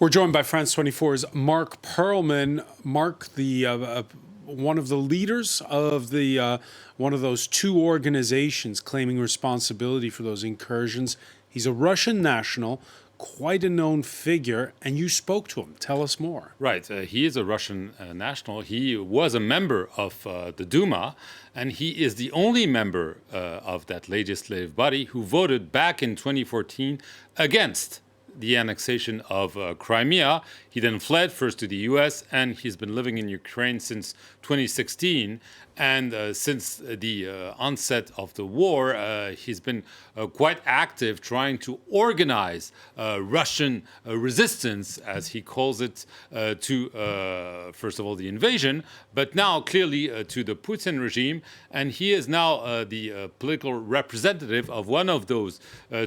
We're joined by France 24's Mark Perlman. Mark, the one of the leaders of the one of those two organizations claiming responsibility for those incursions. He's a Russian national, quite a known figure, and you spoke to him. Tell us more. Right. He is a Russian national. He was a member of the Duma, and he is the only member of that legislative body who voted back in 2014 against the annexation of Crimea. He then fled first to the US, and he's been living in Ukraine since 2016. And since the onset of the war, he's been quite active trying to organize Russian resistance, as he calls it, to, first of all, the invasion, but now clearly to the Putin regime. And he is now the political representative of one of those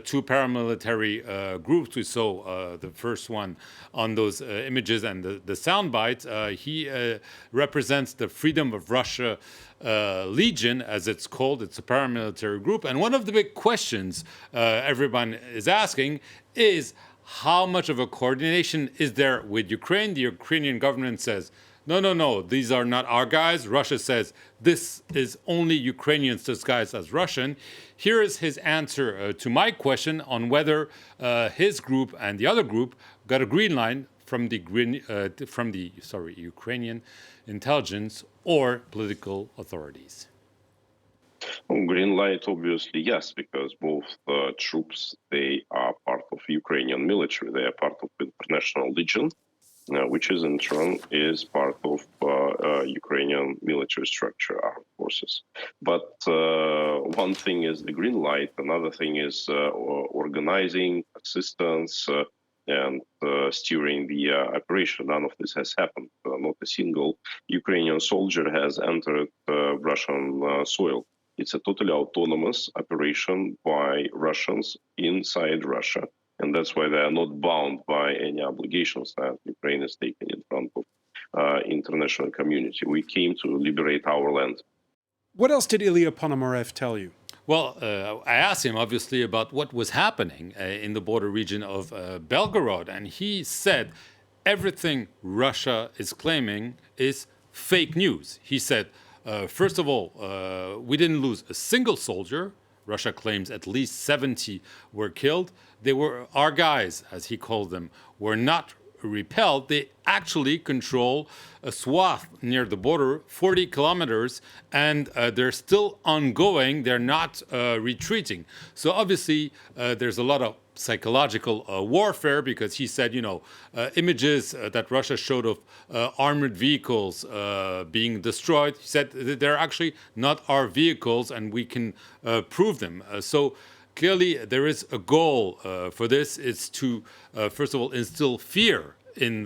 two paramilitary groups. We saw the first one on those images and the soundbite. He represents the Freedom of Russia Legion, as it's called. It's a paramilitary group. And one of the big questions everyone is asking is how much of a coordination is there with Ukraine? The Ukrainian government says, no, these are not our guys. Russia says this is only Ukrainians disguised as Russian. Here is his answer to my question on whether his group and the other group got a green line from the Ukrainian intelligence or political authorities. Green light, obviously, yes, because both troops, they are part of Ukrainian military. They are part of international legion, which is in turn is part of Ukrainian military structure, armed forces. But one thing is the green light, another thing is organizing, assistance, and steering the operation. None of this has happened. Not a single Ukrainian soldier has entered Russian soil. It's a totally autonomous operation by Russians inside Russia. And that's why they are not bound by any obligations that Ukraine has taken in front of international community. We came to liberate our land. What else did Ilya Ponomarev tell you? Well, I asked him, obviously, about what was happening in the border region of Belgorod. And he said everything Russia is claiming is fake news. He said, first of all, we didn't lose a single soldier. Russia claims at least 70 were killed. They were our guys, as he called them, were not repelled. They actually control a swath near the border, 40 kilometers, and they're still ongoing. They're not retreating. So obviously, there's a lot of psychological warfare, because he said, images that Russia showed of armored vehicles being destroyed. He said they're actually not our vehicles, and we can prove them. So clearly, there is a goal for this. It's to, first of all, instill fear in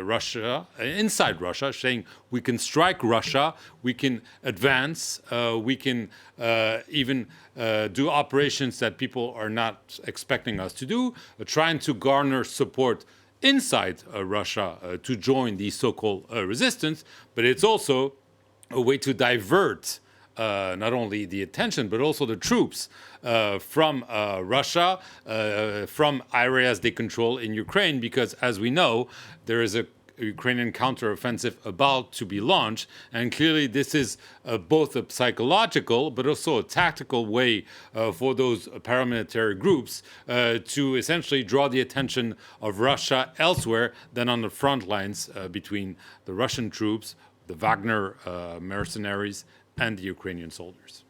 Russia, inside Russia, saying we can strike Russia, we can advance, we can even do operations that people are not expecting us to do, trying to garner support inside Russia to join the so-called resistance. But it's also a way to divert not only the attention, but also the troops from Russia, from areas they control in Ukraine, because, as we know, there is a Ukrainian counteroffensive about to be launched. And clearly, this is both a psychological, but also a tactical way for those paramilitary groups to essentially draw the attention of Russia elsewhere than on the front lines between the Russian troops, the Wagner mercenaries, and the Ukrainian soldiers.